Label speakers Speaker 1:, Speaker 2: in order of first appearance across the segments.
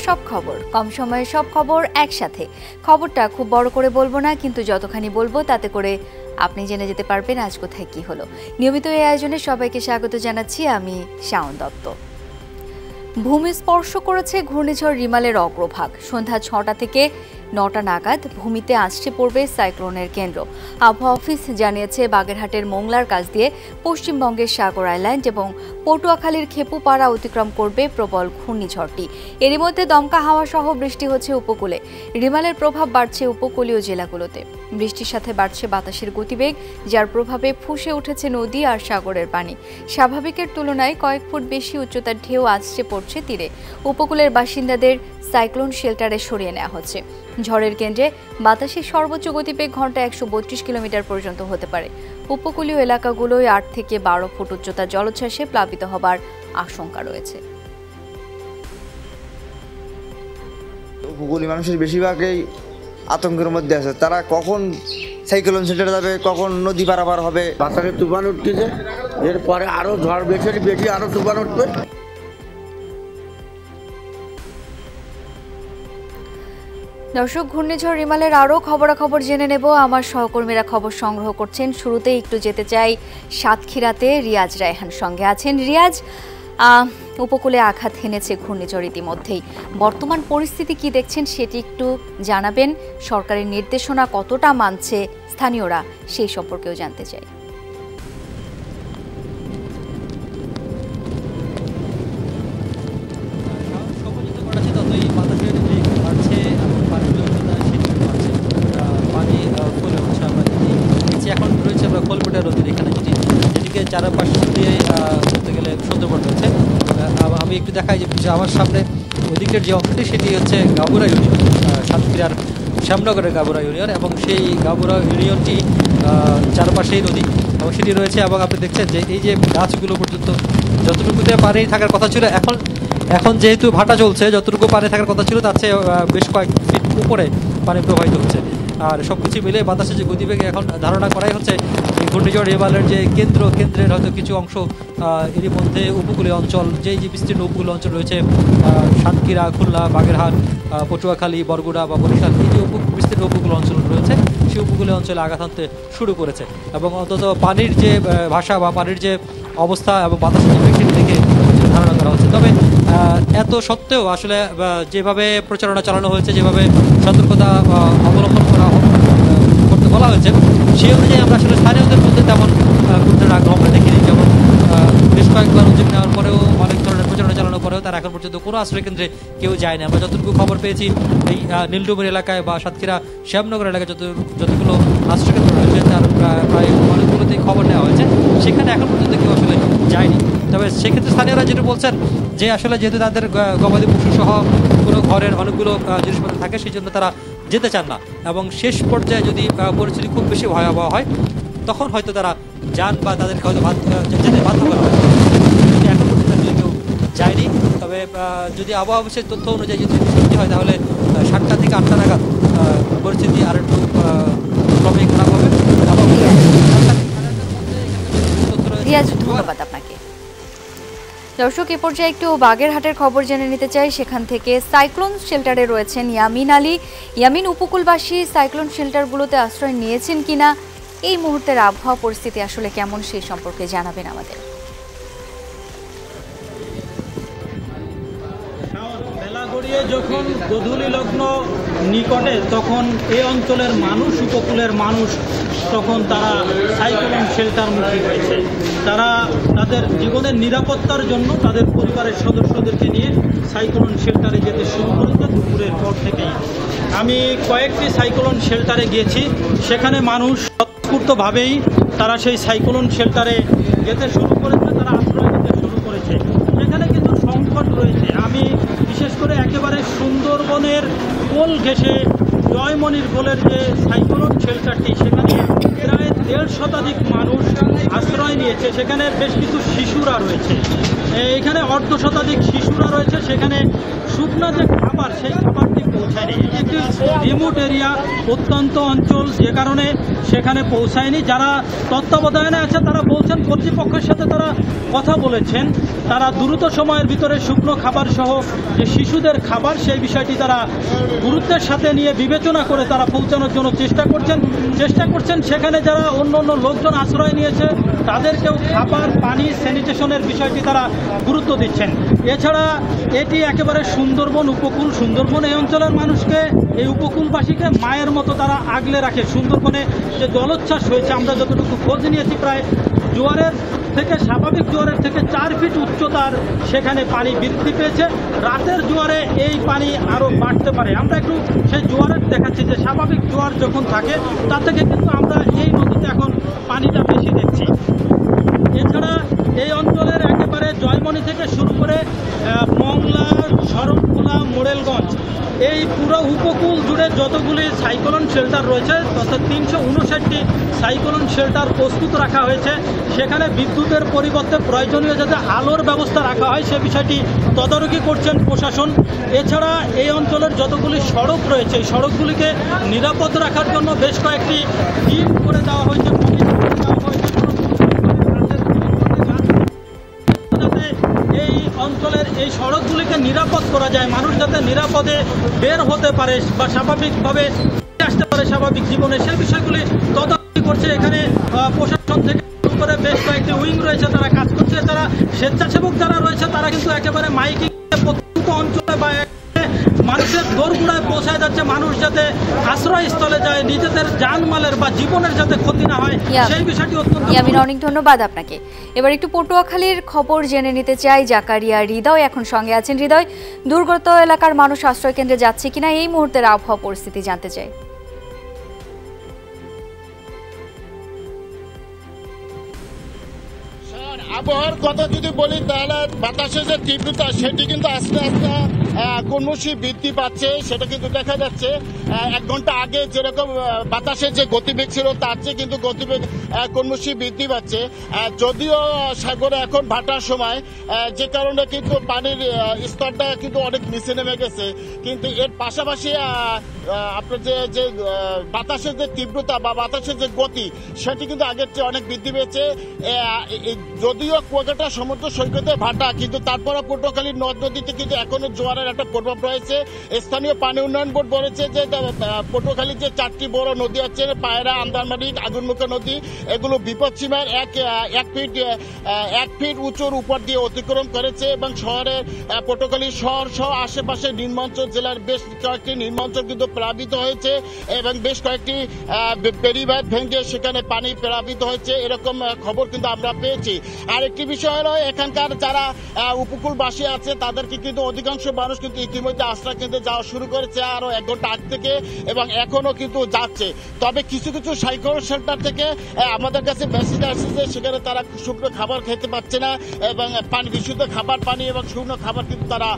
Speaker 1: সব খবর, কম সময়ে সব খবর একসাথে। খবরটা খুব বড় করে বলবো না, কিন্তু যতখানি বলবো তাতে করে আপনি জেনে যেতে পারবেন আজ কোথায় কি হলো। নিয়মিত এই আয়োজনে সবাইকে স্বাগত জানাচ্ছি, আমি শাওন দত্ত। ভূমি স্পর্শ করেছে ঘূর্ণিঝড় রিমালের অগ্রভাগ। সন্ধ্যা ৬টা থেকে ৯টা নাগাদ ভূমিতে আছড়ে পড়বে সাইক্লোনের কেন্দ্র। আবহাওয়া অফিস জানিয়েছে, বাগেরহাটের মোংলার কাছ দিয়ে পশ্চিমবঙ্গের সাগর আইল্যান্ড এবং পটুয়াখালীর খেপুপাড়া অতিক্রম করবে প্রবল ঘূর্ণিঝড়টি। এরই মধ্যে দমকা হাওয়া সহ বৃষ্টি হচ্ছে উপকূলে। রিমালের প্রভাব বাড়ছে উপকূলীয় জেলাগুলোতে। বৃষ্টির সাথে বাড়ছে বাতাসের গতিবেগ, যার প্রভাবে ফুঁসে উঠেছে নদী আর সাগরের পানি। স্বাভাবিকের তুলনায় কয়েক ফুট বেশি উচ্চতার ঢেউ আছড়ে পড়ছে তীরে। উপকূলের বাসিন্দাদের সাইক্লোন শেল্টারে সরিয়ে নেওয়া হচ্ছে। ঝড়ের কেন্দ্রে বাতাসের সর্বোচ্চ গতিবেগ ঘন্টায় ১৩২ কিলোমিটার পর্যন্ত হতে পারে। উপকূলীয় এলাকাগুলোয় ৮ থেকে ১২ ফুট উচ্চতার জলোচ্ছ্বাসে প্লাবিত হবার আশঙ্কা রয়েছে।
Speaker 2: উপকূলীয় মানুষের বেশিরভাগই আতঙ্কের মধ্যে আছে। তারা কখন সাইক্লোন শেল্টারে যাবে, কখন নদী পারাপার হবে।
Speaker 3: বাতাসে তুফান উঠতেছে, এরপরে আরো ঝড় বেশি আরো তুফান উঠবে।
Speaker 1: দর্শক, ঘূর্ণিঝড় রিমালের আরও খবরাখবর জেনে নেব। আমার সহকর্মীরা খবর সংগ্রহ করছেন। শুরুতেই একটু যেতে চাই সাতক্ষীরাতে, রিয়াজ রায়হান সঙ্গে আছেন। রিয়াজ, উপকূলে আঘাত হেনেছে ঘূর্ণিঝড় ইতিমধ্যেই। বর্তমান পরিস্থিতি কি দেখছেন সেটি একটু জানাবেন। সরকারের নির্দেশনা কতটা মানছে স্থানীয়রা, সেই সম্পর্কেও জানতে চাই।
Speaker 4: এখন রয়েছে আমরা খোলপেটা নদীর এখানে, যেটিকে চারপাশ দিয়ে বলতে গেলে সুন্দরবন রয়েছে। আমি একটু দেখাই যে আমার সামনে ওদিকের যে অংশটি সেটি হচ্ছে গাবুরা ইউনিয়ন, সাতক্ষীরার শ্যামনগরের গাবুরা ইউনিয়ন, এবং সেই গাবুরা ইউনিয়নটি চারপাশেই নদী এবং সেটি রয়েছে। এবং আপনি দেখছেন যে এই যে গাছগুলো পর্যন্ত যতটুকুতে পানি থাকার কথা ছিল, এখন যেহেতু ভাটা চলছে, যতটুকু পানি থাকার কথা ছিল তার চেয়ে বেশ কয়েক ফিট উপরে পানি প্রবাহিত হচ্ছে। আর সবকিছু মিলে বাতাসের যে গতিবেগে এখন ধারণা করাই হচ্ছে এই ঘূর্ণিঝড় রিমালের যে কেন্দ্রের হয়তো কিছু অংশ এরই মধ্যে উপকূলীয় অঞ্চল, যে বিস্তীর্ণ উপকূলীয় অঞ্চল রয়েছে, সাতক্ষীরা, খুলনা, বাগেরহাট, পটুয়াখালী, বরগুড়া বা বরিশাল, এই যে বিস্তীর্ণ উপকূল অঞ্চল রয়েছে, সেই উপকূলীয় অঞ্চলে আঘাত আনতে শুরু করেছে। এবং অন্তত পানির যে ভাষা বা পানির যে অবস্থা এবং বাতাসের যে সেটি দেখে ধারণা করা হচ্ছে। তবে এত সত্ত্বেও আসলে যেভাবে প্রচারণা চালানো হয়েছে, যেভাবে সতর্কতা অবলম্বন করতে বলা হয়েছে, সেই অনুযায়ী আমরা আসলে স্থানীয়দের মধ্যে তেমন গুরুত্বের আগ্রহ আমরা দেখিনি। যেমন বেশ কয়েকবার উদ্যোগ নেওয়ার পরেও, অনেক ধরনের প্রচারণা চালানোর পরেও তারা এখন পর্যন্ত কোনো আশ্রয় কেন্দ্রে কেউ যায়নি। আমরা যতটুকু খবর পেয়েছি, এই নীলডুমুর এলাকায় বা সাতক্ষীরা শ্যামনগর এলাকায় যতগুলো আশ্রয় কেন্দ্র রয়েছে তার প্রায় অনেকগুলোতেই খবর নেওয়া হয়েছে, সেখানে এখন পর্যন্ত কেউ আসলে যায়নি। তবে সেক্ষেত্রে স্থানীয়রা যেটা বলছেন যে আসলে যেহেতু তাদের গবাদি পশু সহ কোনো ঘরের অনেকগুলো জিনিসপত্র থাকে, সেই জন্য তারা যেতে চান না। এবং শেষ পর্যায়ে যদি পরিস্থিতি খুব বেশি ভয়াবহ হয়, তখন হয়তো তারা যান বা তাদেরকে হয়তো যেতে বাধ্য করা হয়। যদি এখন পর্যন্ত কেউ যায়নি। তবে যদি আবহাওয়া অফিসের তথ্য অনুযায়ী যদি সত্যি হয়, তাহলে 7টা থেকে 8টা নাগাদ পরিস্থিতি আর একটু ক্রমেই খারাপ হবে।
Speaker 1: ধন্যবাদ আপনাকে। দর্শক, এ পর্যায়ে একটু বাগেরহাটের খবর জেনে নিতে চাই। সেখান থেকে সাইক্লোন শেল্টারে রয়েছেন ইয়ামিন আলী। ইয়ামিন, উপকূলবাসী সাইক্লোন শেল্টারগুলোতে আশ্রয় নিয়েছেন কিনা, এই মুহূর্তের আবহাওয়া পরিস্থিতি আসলে কেমন, সেই সম্পর্কে জানাবেন আমাদের।
Speaker 5: বেলা গড়িয়ে যখন গোধূলি লগ্ন নিকটে, তখন এই অঞ্চলের মানুষ, উপকূলের মানুষ, তখন তারা সাইক্লোন শেল্টারমুখী হয়েছে। তারা তাদের জীবনের নিরাপত্তার জন্য তাদের পরিবারের সদস্যদেরকে নিয়ে সাইক্লোন শেল্টারে যেতে শুরু করেছে দুপুরের পর থেকেই। আমি কয়েকটি সাইক্লোন শেল্টারে গিয়েছি, সেখানে মানুষ স্বতঃস্ফূর্তভাবেই তারা সেই সাইক্লোন শেল্টারে যেতে শুরু করেছে, তারা আশ্রয় নিতে শুরু করেছে। সেখানে কিন্তু সংকট রয়েছে। আমি বিশেষ করে একেবারে সুন্দরবনের কোল ঘেঁষে জয়মনির কোলের যে সাইক্লোন শেল্টারটি, সেখানে প্রায় 1.5 শতাধিক মানুষ আশ্রয় নিয়েছে। সেখানে বেশ কিছু শিশুরা রয়েছে, এখানে 1/2 শতাধিক শিশুরা রয়েছে। সেখানে শুকনো যে খাবার, সেই খাবারটি পৌঁছায়নি। একটি রিমোট এরিয়া, প্রত্যন্ত অঞ্চল, যে কারণে সেখানে পৌঁছায়নি। যারা তত্ত্বাবধানে আছে তারা বলছেন কর্তৃপক্ষের সাথে তারা কথা বলেছেন, তারা দ্রুত সময়ের ভিতরে শুকনো খাবার সহ যে শিশুদের খাবার সেই বিষয়টি তারা গুরুত্বের সাথে নিয়ে বিবেচনা করে তারা পৌঁছানোর জন্য চেষ্টা করছেন। সেখানে যারা অন্য লোকজন আশ্রয় নিয়েছে তাদেরকেও খাবার, পানি, স্যানিটেশনের বিষয়টি তারা গুরুত্ব দিচ্ছেন। এছাড়া এটি একেবারে সুন্দরবন উপকূল। সুন্দরবন এই অঞ্চলের মানুষকে, এই উপকূলবাসীকে মায়ের মতো তারা আগলে রাখে। সুন্দরবনে যে জলোচ্ছ্বাস হয়েছে, আমরা যতটুকু খোঁজ নিয়েছি, প্রায় স্বাভাবিক জোয়ারের থেকে 4 ফিট উচ্চতার সেখানে পানি বৃদ্ধি পেয়েছে। রাতের জোয়ারে এই পানি আরও বাড়তে পারে। আমরা একটু সেই জোয়ারের দেখাচ্ছি যে স্বাভাবিক জোয়ার যখন থাকে তার থেকে কিন্তু আমরা এই নদীতে এখন পানিটা বেশি দেখছি। এছাড়া এই অঞ্চলের একেবারে জয়মনি থেকে শুরু করে মংলা, শরণখোলা, মোড়েলগঞ্জ, এই পুরো উপকূল জুড়ে যতগুলি সাইক্লোন শেল্টার রয়েছে, অর্থাৎ 359টি সাইক্লোন শেল্টার প্রস্তুত রাখা হয়েছে। সেখানে বিদ্যুতের পরিবর্তে প্রয়োজনীয় যাতে আলোর ব্যবস্থা রাখা হয় সে বিষয়টি তদারকি করছেন প্রশাসন। এছাড়া এই অঞ্চলের যতগুলি সড়ক রয়েছে এই সড়কগুলিকে নিরাপদ রাখার জন্য বেশ কয়েকটি টিম করে দেওয়া হয়েছে, এই অঞ্চলের এই সড়কগুলিকে নিরাপদ করা যায়, মানুষ যাতে নিরাপদে বের হতে পারে বা স্বাভাবিকভাবে আসতে পারে স্বাভাবিক জীবনে, সেই বিষয়গুলি তদারকি করছে। এখানে প্রশাসন থেকে শুরু করে বেশ কয়েকটি উইং রয়েছে, তারা কাজ করছে। তারা স্বেচ্ছাসেবক যারা রয়েছে তারা কিন্তু একেবারে মাইকিং প্রত্যন্ত অঞ্চলে বা মানুষের দোরগোড়ায় পৌঁছায় যাচ্ছে, মানুষ যাতে আশ্রয়স্থলে যায়, নিজেদের জানমালের বা জীবনের যাতে ক্ষতি না হয় সেই বিষয়টি অত্যন্ত।
Speaker 1: অনেক ধন্যবাদ আপনাকে। এবার একটু পটুয়াখালীর খবর জেনে নিতে চাই। জাকারিয়া হৃদয় এখন সঙ্গে আছেন। হৃদয়, দুর্গত এলাকার মানুষ আশ্রয় কেন্দ্রে যাচ্ছে কিনা এই মুহূর্তের আবহাওয়া পরিস্থিতি জানতে চাই।
Speaker 6: আবহাওয়ার কথা যদি বলি তাহলে বাতাসের যে তীব্রতা সেটি কিন্তু আস্তে আস্তে ক্রমশই বৃদ্ধি পাচ্ছে, সেটা কিন্তু দেখা যাচ্ছে। 1 ঘন্টা আগে যেরকম বাতাসের যে গতিবেগ ছিল তার চেয়ে কিন্তু গতিবেগ ক্রমশই বৃদ্ধি পাচ্ছে। যদিও সাগরে এখন ভাটার সময়, যে কারণে কিন্তু পানির স্তরটা কিন্তু অনেক নিচে নেমে গেছে, কিন্তু এর পাশাপাশি আপনার যে বাতাসের যে তীব্রতা বা বাতাসের যে গতি সেটি কিন্তু আগের চেয়ে অনেক বৃদ্ধি পেয়েছে। যদিও কুয়াকাটা সমুদ্র সৈকতে ভাটা, কিন্তু তারপরে পটুয়াখালীর নদ নদীতে কিন্তু এখনো জোয়ারের একটা প্রভাব রয়েছে। স্থানীয় পানি উন্নয়ন বোর্ড বলেছে যে পটুয়াখালীর যে 4টি বড় নদী আছে, পায়রা, আন্দারমানি, আগুনমুখা নদী, এগুলো বিপদসীমার 1 ফিট উঁচুর উপর দিয়ে অতিক্রম করেছে এবং শহরের পটুয়াখালী শহর সহ আশেপাশে নিম্নাঞ্চল জেলার বেশ কয়েকটি নিম্নাঞ্চল কিন্তু প্লাবিত হয়েছে এবং বেশ কয়েকটি বেড়িবাঁধ ভেঙে সেখানে পানি প্লাবিত হয়েছে, এরকম খবর কিন্তু আমরা পেয়েছি। আর একটি বিষয় হলো এখানকার যারা উপকূলবাসী আছে তাদেরকে কিন্তু অধিকাংশ মানুষ কিন্তু ইতিমধ্যে আশ্রয় কেন্দ্রে যাওয়া শুরু করেছে আরো 1 ঘন্টা আগ থেকে এবং এখনো কিন্তু যাচ্ছে। তবে কিছু কিছু সাইক্লোন শেল্টার থেকে আমাদের কাছে মেসেজ আসছে যে সেখানে তারা শুকনো খাবার খেতে পাচ্ছে না এবং পানি, বিশুদ্ধ খাবার, পানি এবং শুকনো খাবার কিন্তু তারা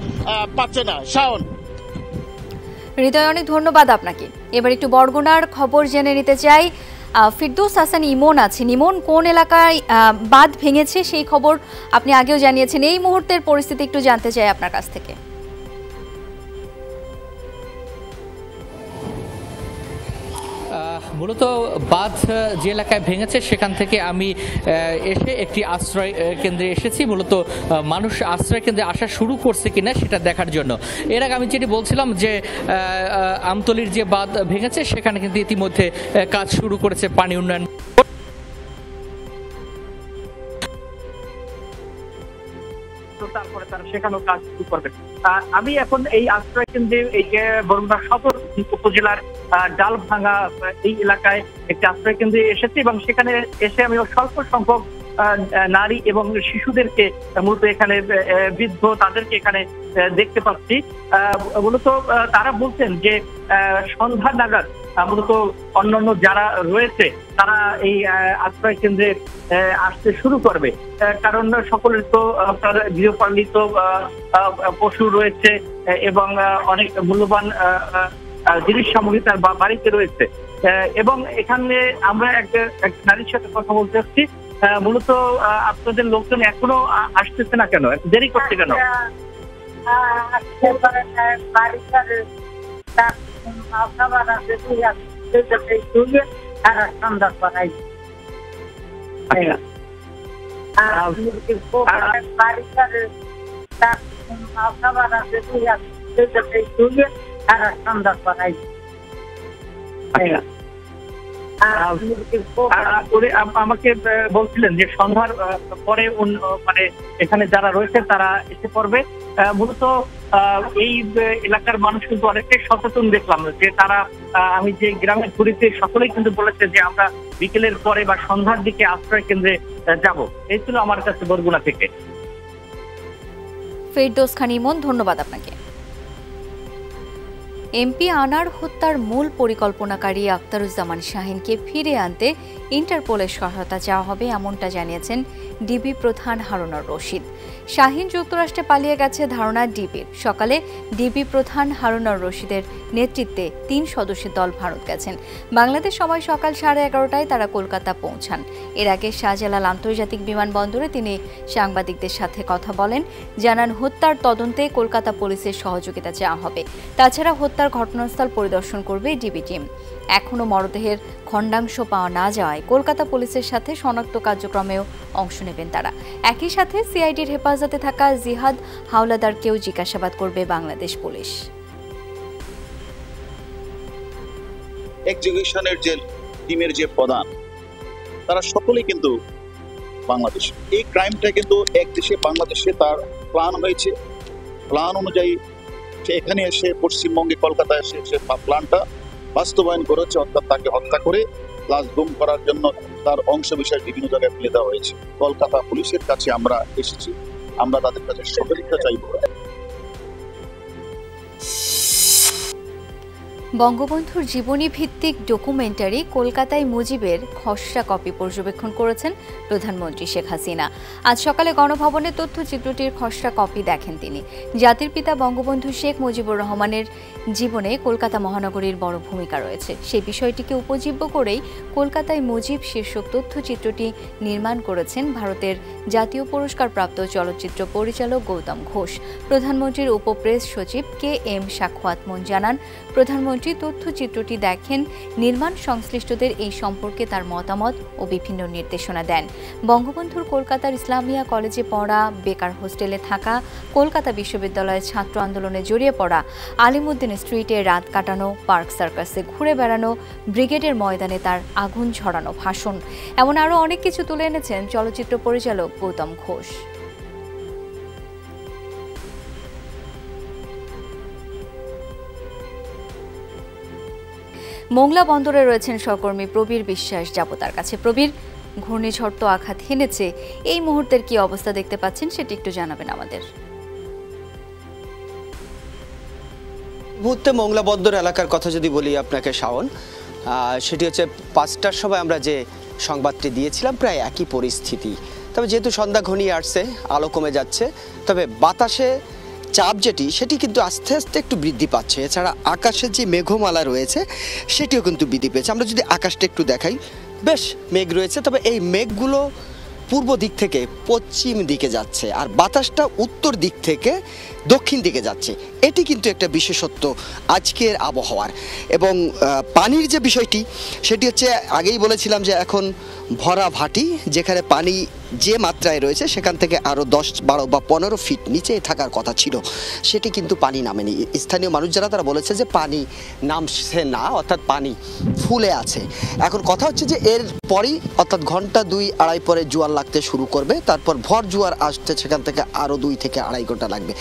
Speaker 6: পাচ্ছে না। শাওন।
Speaker 1: হৃদয়, অনেক ধন্যবাদ আপনাকে। এবার একটু বরগুনার খবর জেনে নিতে চাই। ফিরদৌস হাসান ইমন আছেন। ইমন, কোন এলাকায় বাঁধ ভেঙেছে সেই খবর আপনি আগেও জানিয়েছেন, এই মুহূর্তের পরিস্থিতি একটু জানতে চাই আপনার কাছ থেকে।
Speaker 7: মূলত বাঁধ যে এলাকায় ভেঙেছে সেখান থেকে আমি এসে একটি আশ্রয় কেন্দ্রে এসেছি, মূলত মানুষ আশ্রয় কেন্দ্রে আসা শুরু করছে কিনা সেটা দেখার জন্য। এর আগে আমি যেটি বলছিলাম যে আমতলির যে বাঁধ ভেঙেছে সেখানে কিন্তু ইতিমধ্যে কাজ শুরু করেছে পানি উন্নয়ন।
Speaker 8: তারপরে তারা সেখানেও কাজ শুরু করবে। আমি এখন এই আশ্রয় কেন্দ্রে, এই যে বরগুনা সদর উপজেলার ডালভাঙ্গা এই এলাকায় একটি আশ্রয় কেন্দ্রে এসেছি এবং সেখানে এসে আমি স্বল্প সংখ্যক নারী এবং শিশুদেরকে মূলত এখানে বৃদ্ধ তাদেরকে এখানে দেখতে পাচ্ছি। মূলত তারা বলছেন যে সন্ধ্যা নাগাদ মূলত অন্যান্য যারা রয়েছে তারা এই আশ্রয় কেন্দ্রে আসতে শুরু করবে, কারণ সকলের তো গৃহপালিত পশু রয়েছে এবং অনেক মূল্যবান জিনিস সামগ্রী তার বাড়িতে রয়েছে। এবং এখানে আমরা এক নারীর সাথে কথা বলতে আসছি। মূলত আপনাদের লোকজন এখনো আসতেছে না কেন, দেরি করছে কেন? সারা সন্ধ্যা করাই সারা সন্ধ্যা করাই আমাকে বলছিলেন যে সন্ধ্যার পরে মানে এখানে যারা রয়েছে তারা এসে পড়বে। মূলত এই এলাকার মানুষ কিন্তু অনেকটাই সচেতন দেখলাম যে তারা আমি যে গ্রামে ঘুরেছি সকলেই কিন্তু বলেছে যে আমরা বিকেলের পরে বা সন্ধ্যার দিকে আশ্রয় কেন্দ্রে যাব। এই ছিল আমার কাছে বরগুনা থেকে।
Speaker 1: ফেরদৌস খান ইমন, ধন্যবাদ আপনাকে। এমপি আনার হত্যার মূল পরিকল্পনাকারী আখতারুজ্জামান শাহিনকে ফিরে আনতে ইন্টারপোলের সহায়তা চাওয়া হবে, এমনটা জানিয়েছেন ডিবি প্রধান হারুনুর রশিদ। শাহিন যুক্তরাষ্ট্রে পালিয়ে গেছে ধারণা ডিবির। সকালে ডিবি প্রধান হারুনুর রশিদের নেতৃত্বে ৩ সদস্যের দল ভারত গেছেন। বাংলাদেশ সময় সকাল 11:30টায় তারা কলকাতা পৌঁছান। এর আগে শাহজালাল আন্তর্জাতিক বিমানবন্দরে তিনি সাংবাদিকদের সাথে কথা বলেন, জানান হত্যার তদন্তে কলকাতা পুলিশের সহযোগিতা চাওয়া হবে। তাছাড়া হত্যার ঘটনাস্থল পরিদর্শন করবে ডিবি টিম। এখনও মরদেহের খণ্ডাংশ পাওয়া না যাওয়ায় কলকাতা পুলিশের সাথে শনাক্ত কার্যক্রমেও অংশ নেবেন তারা। একই সাথে সিআইডির হেফাজতে থাকা জিহাদ হাওলাদারকেও জিজ্ঞাসাবাদ করবে বাংলাদেশ পুলিশ।
Speaker 9: এক্সিকিউশনের যে টিমের যে প্রধান তারা সকলেই কিন্তু বাংলাদেশ। এই ক্রাইমটা কিন্তু এক দেশে বাংলাদেশে তার প্ল্যান হয়েছে। প্ল্যান অনুযায়ী সে এখানে এসে পশ্চিমবঙ্গে কলকাতায় এসে সে প্ল্যানটা বাস্তবায়ন করেছে, অর্থাৎ তাকে হত্যা করে লাশ গুম করার জন্য তার অংশ বিষয় বিভিন্ন জায়গায় ফেলে দেওয়া হয়েছে। কলকাতা পুলিশের কাছে আমরা এসেছি, আমরা তাদের কাছে সহযোগিতা চাইব।
Speaker 1: বঙ্গবন্ধুর জীবনী ভিত্তিক ডকুমেন্টারি কলকাতায় মুজিবের খসড়া কপি পর্যবেক্ষণ করেছেন প্রধানমন্ত্রী শেখ হাসিনা। আজ সকালে গণভবনে তথ্যচিত্রটির খসড়া কপি দেখেন তিনি। জাতির পিতা বঙ্গবন্ধু শেখ মুজিবুর রহমানের জীবনে কলকাতা মহানগরীর বড় ভূমিকা রয়েছে। সেই বিষয়টিকে উপজীব্য করেই কলকাতায় মুজিব শীর্ষক তথ্যচিত্রটি নির্মাণ করেছেন ভারতের জাতীয় পুরস্কারপ্রাপ্ত চলচ্চিত্র পরিচালক গৌতম ঘোষ। প্রধানমন্ত্রীর উপপ্রেস সচিব KM সাখাওয়াত মন জানান, প্রধানমন্ত্রী তথ্যচিত্রটি দেখেন, নির্মাণ সংশ্লিষ্টদের এই সম্পর্কে তার মতামত ও বিভিন্ন নির্দেশনা দেন। বঙ্গবন্ধুর কলকাতার ইসলামিয়া কলেজে পড়া, বেকার হোস্টেলে থাকা, কলকাতা বিশ্ববিদ্যালয়ের ছাত্র আন্দোলনে জড়িয়ে পড়া, আলিমুদ্দিন স্ট্রিটে রাত কাটানো, পার্ক সার্কাসে ঘুরে বেড়ানো, ব্রিগেডের ময়দানে তার আগুন ঝরানো ভাষণ, এমন আরও অনেক কিছু তুলে এনেছেন চলচ্চিত্র পরিচালক গৌতম ঘোষ। মোংলা বন্দরে রয়েছেন সহকর্মী প্রবীর বিশ্বাস, যাব তার কাছে। প্রবীর, ঘূর্ণিঝড় তো আঘাত হেনেছে, এই মুহূর্তের কি অবস্থা দেখতে পাচ্ছেন সেটি একটু জানাবেন আমাদের।
Speaker 10: মুহূর্তে মোংলা বন্দর এলাকার কথা যদি বলি আপনাকে শাওন, সেটি হচ্ছে 5টার সময় আমরা যে সংবাদটি দিয়েছিলাম প্রায় একই পরিস্থিতি। তবে যেহেতু সন্ধ্যা ঘনিয়ে আসছে, আলো কমে যাচ্ছে, তবে বাতাসে চাপ সেটি কিন্তু আস্তে আস্তে একটু বৃদ্ধি পাচ্ছে। এছাড়া আকাশের যে মেঘমালা রয়েছে সেটিও কিন্তু বৃদ্ধি পেয়েছে। আমরা যদি আকাশটা একটু দেখাই, বেশ মেঘ রয়েছে, তবে এই মেঘগুলো পূর্ব দিক থেকে পশ্চিম দিকে যাচ্ছে আর বাতাসটা উত্তর দিক থেকে দক্ষিণ দিকে যাচ্ছে। এটি কিন্তু একটা বিশেষত্ব আজকের আবহাওয়ার। এবং পানির যে বিষয়টি সেটি হচ্ছে, আগেই বলেছিলাম যে এখন ভরা ভাটি, যেখানে পানি যে মাত্রায় রয়েছে সেখান থেকে আরও 10, 12 বা 15 ফিট নিচে থাকার কথা ছিল, সেটি কিন্তু পানি নামেনি। স্থানীয় মানুষ যারা তারা বলেছে যে পানি নামছে না, অর্থাৎ পানি ফুলে আছে। এখন কথা হচ্ছে যে এর পরই অর্থাৎ ঘন্টা 2-2.5 পরে জোয়ার লাগতে শুরু করবে, তারপর ভর জোয়ার আসতে সেখান থেকে আরও 2 থেকে 2.5 ঘন্টা লাগবে।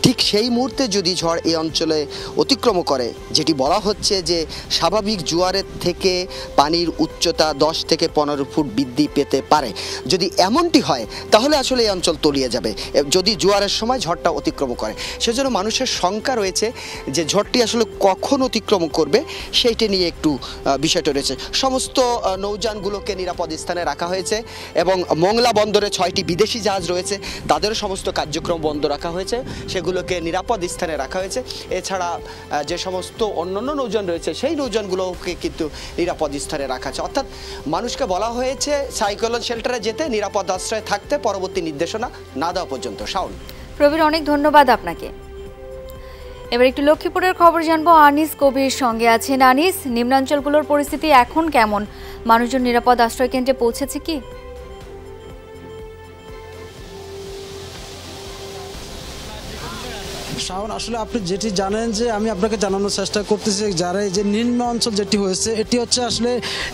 Speaker 10: ঠিক সেই মুহূর্তে যদি ঝড় এই অঞ্চলে অতিক্রম করে, যেটি বলা হচ্ছে যে স্বাভাবিক জোয়ারের থেকে পানির উচ্চতা 10 থেকে 15 ফুট বৃদ্ধি পেতে পারে। যদি এমনটি হয় তাহলে আসলে এই অঞ্চল তলিয়ে যাবে যদি জোয়ারের সময় ঝড়টা অতিক্রম করে। সেজন্য মানুষের শঙ্কা রয়েছে যে ঝড়টি আসলে কখন অতিক্রম করবে সেইটা নিয়ে একটু বিষয়টা রয়েছে। সমস্ত নৌযানগুলোকে নিরাপদ স্থানে রাখা হয়েছে এবং মোংলা বন্দরে 6টি বিদেশি জাহাজ রয়েছে, তাদেরও সমস্ত কার্যক্রম বন্ধ রাখা হয়েছে, সেগুলোকে নিরাপদ স্থানে রাখা হয়েছে। এছাড়া যে সমস্ত অন্যান্য নৌযান রয়েছে সেই নৌযানগুলোকে কিন্তু নিরাপদ স্থানে রাখা আছে। অর্থাৎ মানুষকে বলা হয়েছে সাইক্লোন শেল্টারে যেতে, নিরাপদ আশ্রয়ে থাকতে, পরবর্তী নির্দেশনা না দেওয়া পর্যন্ত। শাওন।
Speaker 1: প্রবীর, অনেক ধন্যবাদ আপনাকে। এবার একটু লক্ষ্মীপুরের খবর জানবো। আনিস কবির সঙ্গে আছেন। আনিস, নিম্নাঞ্চলগুলোর পরিস্থিতি এখন কেমন? মানুষজন নিরাপদ আশ্রয় কেন্দ্রে পৌঁছেছে কি?
Speaker 11: শাওন, আসলে আপনি যেটি জানেন যে আমি আপনাকে জানানোর চেষ্টা করতেছি, যারা এই যে নিম্ন অঞ্চল যেটি হয়েছে এটি হচ্ছে আসলে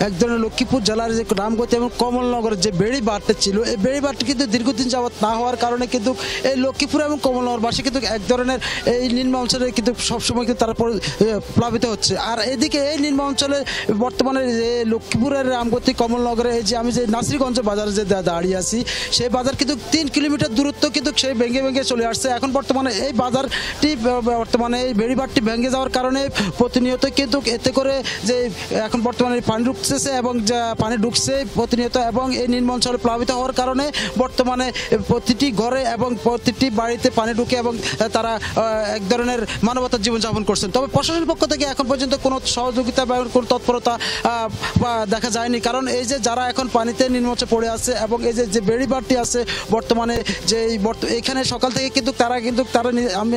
Speaker 11: এক ধরনের লক্ষ্মীপুর জেলার যে রামগতি এবং কমলনগরের যে বেড়িবাঁধটা ছিল, এই বেড়িবাঁধটি কিন্তু দীর্ঘদিন যাবৎ না হওয়ার কারণে কিন্তু এই লক্ষ্মীপুর এবং কমলনগরবাসী কিন্তু এক ধরনের এই নিম্ন অঞ্চলে কিন্তু সবসময় কিন্তু তারা প্লাবিত হচ্ছে। আর এদিকে এই নিম্ন অঞ্চলে বর্তমানে যে লক্ষ্মীপুরের রামগতি কমলনগরে এই যে আমি যে নাসিরগঞ্জ বাজারে যে দাঁড়িয়ে আছি, সেই বাজার কিন্তু 3 কিলোমিটার দূরত্ব কিন্তু সেই ভেঙে ভেঙে চলে আসছে। এখন বর্তমানে এই বাজার বর্তমানে এই বেড়িবাঁধটি ভেঙে যাওয়ার কারণে প্রতিনিয়ত কিন্তু এতে করে যে এখন বর্তমানে পানি ঢুকতেছে এবং পানি ঢুকছে প্রতিনিয়ত, এবং এই নিম্ন অঞ্চলে প্লাবিত হওয়ার কারণে বর্তমানে প্রতিটি ঘরে এবং প্রতিটি বাড়িতে পানি ঢুকে এবং তারা এক ধরনের মানবতার জীবনযাপন করছেন। তবে প্রশাসনের পক্ষ থেকে এখন পর্যন্ত কোনো সহযোগিতা বা কোনো তৎপরতা দেখা যায়নি, কারণ এই যে যারা এখন পানিতে নিম্নচে পড়ে আছে এবং এই যে বেড়িবাঁধটি আছে বর্তমানে যে এখানে সকাল থেকে কিন্তু তারা আমি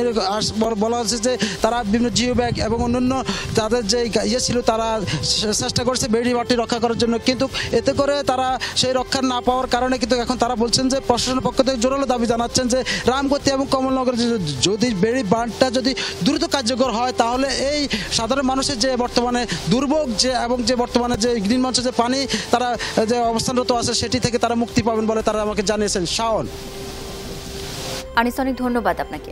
Speaker 11: বলা হচ্ছে যে তারা বিভিন্ন জিও ব্যাগ এবং অন্যান্য তাদের যে ছিল তারা চেষ্টা করছে বেড়িবাঁধটি রক্ষা করার জন্য, কিন্তু এতে করে তারা সেই রক্ষা না পাওয়ার কারণে কিন্তু এখন তারা বলছেন যে প্রশাসনের পক্ষ থেকে জোরালো দাবি জানাচ্ছেন যে রামগতি এবং কমলনগর যদি বেড়িবাঁধটা যদি দ্রুত কার্যকর হয় তাহলে এই সাধারণ মানুষের যে বর্তমানে দুর্ভোগ এবং যে বর্তমানে যে নিম্নাঞ্চলে যে পানি তারা যে অবস্থানরত আছে সেটি থেকে তারা মুক্তি পাবেন বলে তারা আমাকে জানিয়েছেন। শাওন।
Speaker 1: আনিস, অনেক ধন্যবাদ আপনাকে।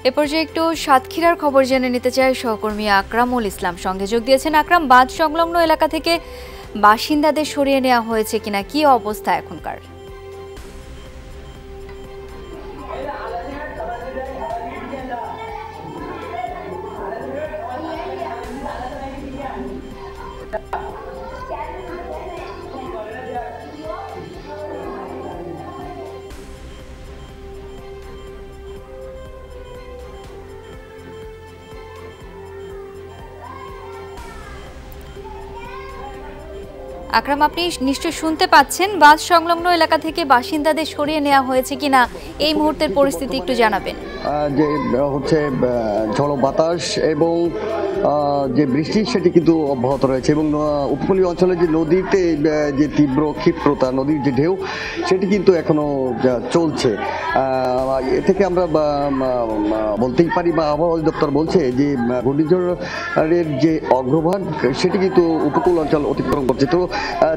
Speaker 1: এ পর্যায়ে একটু সাতক্ষীরার খবর জেনে নিতে চাই। সহকর্মী আকরামুল ইসলাম সঙ্গে যোগ দিয়েছেন। আকরাম, বাঁধ সংলগ্ন এলাকা থেকে বাসিন্দাদের সরিয়ে নেওয়া হয়েছে কিনা, কি অবস্থা এখনকার? আকরাম, আপনি নিশ্চয় শুনতে পাচ্ছেন। বাঁধ সংলগ্ন এলাকা থেকে বাসিন্দাদের সরিয়ে নেওয়া হয়েছে কিনা এই মুহূর্তের পরিস্থিতি একটু জানাবেন।
Speaker 12: যে হচ্ছে ঝড়ো বাতাস এবং যে বৃষ্টি সেটি কিন্তু অব্যাহত রয়েছে, এবং উপকূলীয় অঞ্চলে যে নদীতে যে তীব্র ক্ষিপ্রতা, নদীর যে ঢেউ সেটি কিন্তু এখনো চলছে। এ থেকে আমরা বলতেই পারি বা আবহাওয়া অধিদপ্তর বলছে যে ঘূর্ণিঝড়ের যে অগ্রভাগ সেটি কিন্তু উপকূল অঞ্চল অতিক্রম করছে। তো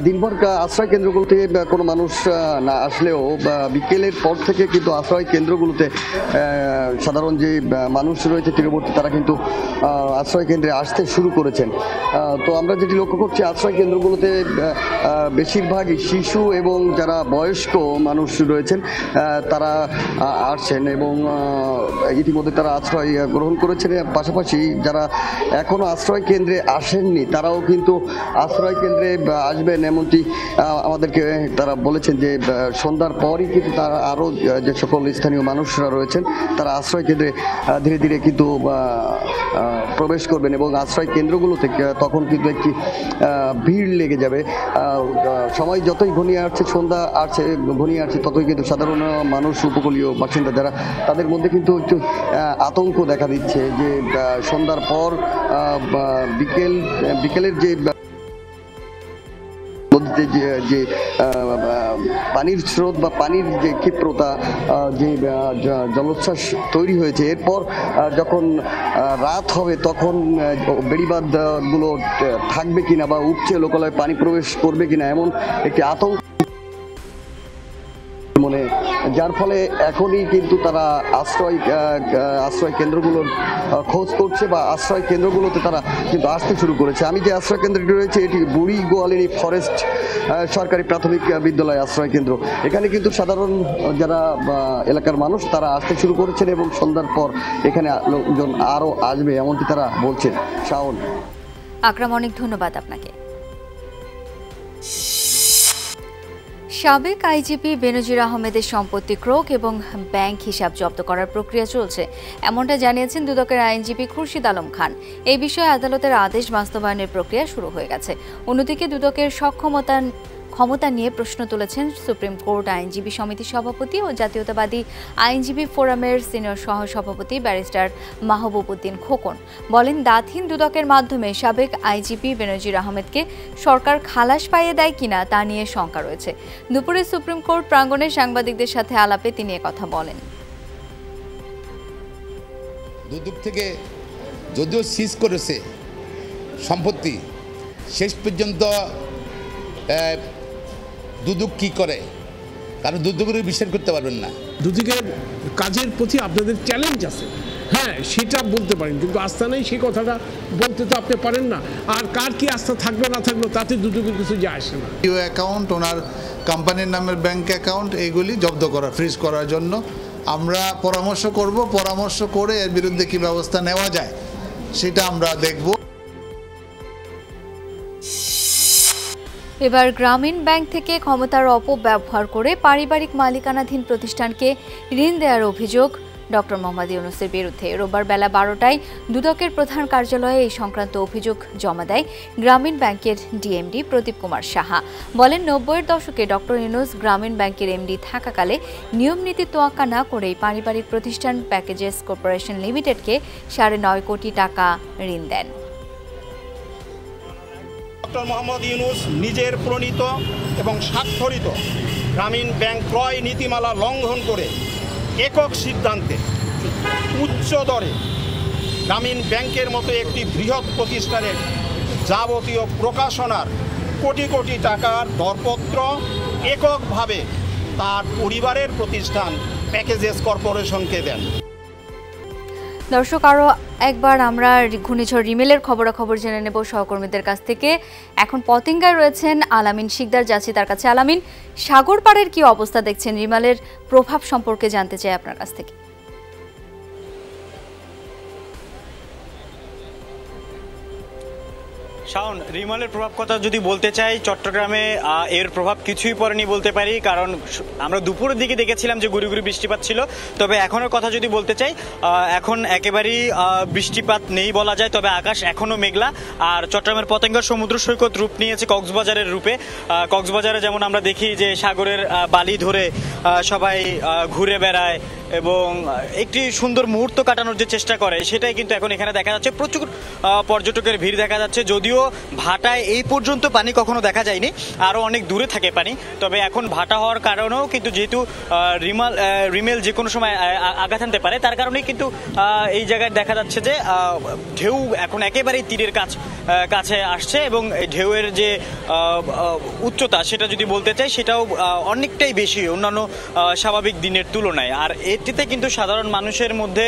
Speaker 12: দিনভর আশ্রয় কেন্দ্রগুলোতে কোনো মানুষ না আসলেও বিকেলের পর থেকে কিন্তু আশ্রয় কেন্দ্রগুলোতে সাধারণ যে মানুষ রয়েছে তীরবর্তী তারা কিন্তু আশ্রয় কেন্দ্রে আসতে শুরু করেছেন। তো আমরা যেটি লক্ষ্য করছি আশ্রয় কেন্দ্রগুলোতে বেশিরভাগই শিশু এবং যারা বয়স্ক মানুষ রয়েছেন তারা আসছেন এবং ইতিমধ্যে তারা আশ্রয় গ্রহণ করেছেন। পাশাপাশি যারা এখনো আশ্রয় কেন্দ্রে আসেননি তারাও কিন্তু আশ্রয় কেন্দ্রে আসবেন এমনটি আমাদেরকে তারা বলেছেন যে সন্ধ্যার পরই কিন্তু তারা আরও যে সকল স্থানীয় মানুষরা রয়েছেন তারা আশ্রয় কেন্দ্রে ধীরে ধীরে কিন্তু প্রবেশ করবেন এবং আশ্রয় কেন্দ্রগুলোতে তখন কিন্তু একটি ভিড় লেগে যাবে। সময় যতই ঘনিয়ে আসছে, সন্ধ্যা ঘনিয়ে আসছে, ততই কিন্তু সাধারণ মানুষ, উপকূলীয় বাসিন্দা যারা তাদের মধ্যে কিন্তু একটু আতঙ্ক দেখা দিচ্ছে যে সন্ধ্যার পর বিকেলের যে নদীতে যে পানির স্রোত বা পানির যে ক্ষিপ্রতা, যে জলোচ্ছ্বাস তৈরি হয়েছে, এরপর যখন রাত হবে তখন বেড়িবাঁধগুলো থাকবে কিনা বা উপচে লোকালয়ে পানি প্রবেশ করবে কিনা এমন একটি আতঙ্ক মনে, যার ফলে এখনই কিন্তু তারা আশ্রয় কেন্দ্রগুলোর খোঁজ করছে বা আশ্রয় কেন্দ্রগুলোতে তারা কিন্তু আসতে শুরু করেছে। আমি যে আশ্রয় কেন্দ্রটি রয়েছে এটি বুড়ি গোয়ালিনী ফরেস্ট সরকারি প্রাথমিক বিদ্যালয় আশ্রয় কেন্দ্র। এখানে কিন্তু সাধারণ যারা এলাকার মানুষ তারা আসতে শুরু করেছেন এবং সন্ধ্যার পর এখানে লোকজন আরও আসবে এমনটি তারা বলছেন। শাওন।
Speaker 1: আকরাম, অনেক ধন্যবাদ আপনাকে। সাবেক আইজিপি বেনজির আহমেদের সম্পত্তি ক্রোক এবং ব্যাংক হিসাব জব্দ করার প্রক্রিয়া চলছে, এমনটা জানিয়েছেন দুদকের আইনজীবী খুরশিদ আলম খান। এই বিষয়ে আদালতের আদেশ বাস্তবায়নের প্রক্রিয়া শুরু হয়ে গেছে। অন্যদিকে দুদকের সক্ষমতা ক্ষমতা নিয়ে প্রশ্ন তুলেছেন সুপ্রিম কোর্ট আইনজীবী সমিতির সভাপতি ও জাতীয়তাবাদী আইনজীবী ফোরামের সিনিয়র সহসভাপতি ব্যারিস্টার মাহবুব উদ্দিন খোকন। বলেন, দাঁতহীন দুদকের মাধ্যমে সাবেক আইজিপি বেনজির আহমেদকে সরকার খালাস পাইয়ে দেয় কিনা তা নিয়ে শঙ্কা রয়েছে। দুপুরে সুপ্রিম কোর্ট প্রাঙ্গণে সাংবাদিকদের সাথে আলাপে তিনি একথা বলেন।
Speaker 13: দুদক থেকে যদিও সিজ করেছে সম্পত্তি, শেষ পর্যন্ত দুদক কি করে, কারণ দুদকের বিশ্বাস করতে পারবেন না।
Speaker 14: দুদকের কাজের প্রতি আপনাদের চ্যালেঞ্জ আছে, হ্যাঁ সেটা বলতে পারেন, কিন্তু আস্থা নেই সেই কথাটা বলতে তো আপনি পারেন না। আর কার কি আস্থা থাকবে না থাকবে তাতে দুদকের কিছু যায় আসে না।
Speaker 15: অ্যাকাউন্ট, ওনার কোম্পানির নামের ব্যাংক অ্যাকাউন্ট এইগুলি জব্দ করা, ফ্রিজ করার জন্য আমরা পরামর্শ করব। পরামর্শ করে এর বিরুদ্ধে কি ব্যবস্থা নেওয়া যায় সেটা আমরা দেখব।
Speaker 1: এবার গ্রামীণ ব্যাংক থেকে ক্ষমতার অপব্যবহার করে পারিবারিক মালিকানাধীন প্রতিষ্ঠানকে ঋণ দেওয়ার অভিযোগ ডক্টর মোহাম্মদ ইউনূসের বিরুদ্ধে। রোববার বেলা 12টায় দুদকের প্রধান কার্যালয়ে এই সংক্রান্ত অভিযোগ জমা দেয় গ্রামীণ ব্যাংকের ডিএমডি প্রদীপ কুমার সাহা। বলেন, 90-এর দশকে ডক্টর ইউনূস গ্রামীণ ব্যাংকের এমডি থাকাকালে নিয়ম নীতি তোয়াক্কা না করেই পারিবারিক প্রতিষ্ঠান প্যাকেজেস কর্পোরেশন লিমিটেডকে 9.5 কোটি টাকা ঋণ দেন।
Speaker 16: ডক্টর মোহাম্মদ ইউনূস নিজের প্রণীত এবং স্বাক্ষরিত গ্রামীণ ব্যাংক ক্রয় নীতিমালা লঙ্ঘন করে একক সিদ্ধান্তে উচ্চ দরে গ্রামীণ ব্যাংকের মতো একটি বৃহৎ প্রতিষ্ঠানের যাবতীয় প্রকাশনার কোটি কোটি টাকার দরপত্র এককভাবে তার পরিবারের প্রতিষ্ঠান প্যাকেজেস কর্পোরেশনকে দেন।
Speaker 1: দর্শক, আরও একবার আমরা ঘূর্ণিঝড় রিমেলের খবরাখবর জেনে নেব সহকর্মীদের কাছ থেকে। এখন পতেঙ্গায় রয়েছেন আলামিন শিকদার, যাচ্ছি তার কাছে। আলামিন, সাগর পাড়ের কি অবস্থা দেখছেন? রিমেলের প্রভাব সম্পর্কে জানতে চাই আপনার কাছ থেকে।
Speaker 17: শাওন, রিমালের প্রভাব কথা যদি বলতে চাই, চট্টগ্রামে এর প্রভাব কিছুই পড়েনি বলতে পারি, কারণ আমরা দুপুরের দিকে দেখেছিলাম যে গুড়ি গুড়ি বৃষ্টিপাত ছিল। তবে এখনের কথা যদি বলতে চাই, এখন একেবারেই বৃষ্টিপাত নেই বলা যায়। তবে আকাশ এখনও মেঘলা। আর চট্টগ্রামের পতেঙ্গা সমুদ্র সৈকত রূপ নিয়েছে কক্সবাজারের রূপে। কক্সবাজারে যেমন আমরা দেখি যে সাগরের বালি ধরে সবাই ঘুরে বেড়ায় এবং একটি সুন্দর মুহূর্ত কাটানোর যে চেষ্টা করে, সেটাই কিন্তু এখন এখানে দেখা যাচ্ছে। প্রচুর পর্যটকের ভিড় দেখা যাচ্ছে। যদিও ভাটায় এই পর্যন্ত পানি কখনো দেখা যায়নি, আরও অনেক দূরে থাকে পানি। তবে এখন ভাটা হওয়ার কারণেও কিন্তু যেহেতু রিমেল যে কোনো সময় আঘাত আনতে পারে, তার কারণেই কিন্তু এই জায়গায় দেখা যাচ্ছে যে ঢেউ এখন একেবারেই তীরের কাছে আসছে এবং ঢেউয়ের যে উচ্চতা সেটা যদি বলতে চাই, সেটাও অনেকটাই বেশি অন্যান্য স্বাভাবিক দিনের তুলনায়। আর এটিতে কিন্তু সাধারণ মানুষের মধ্যে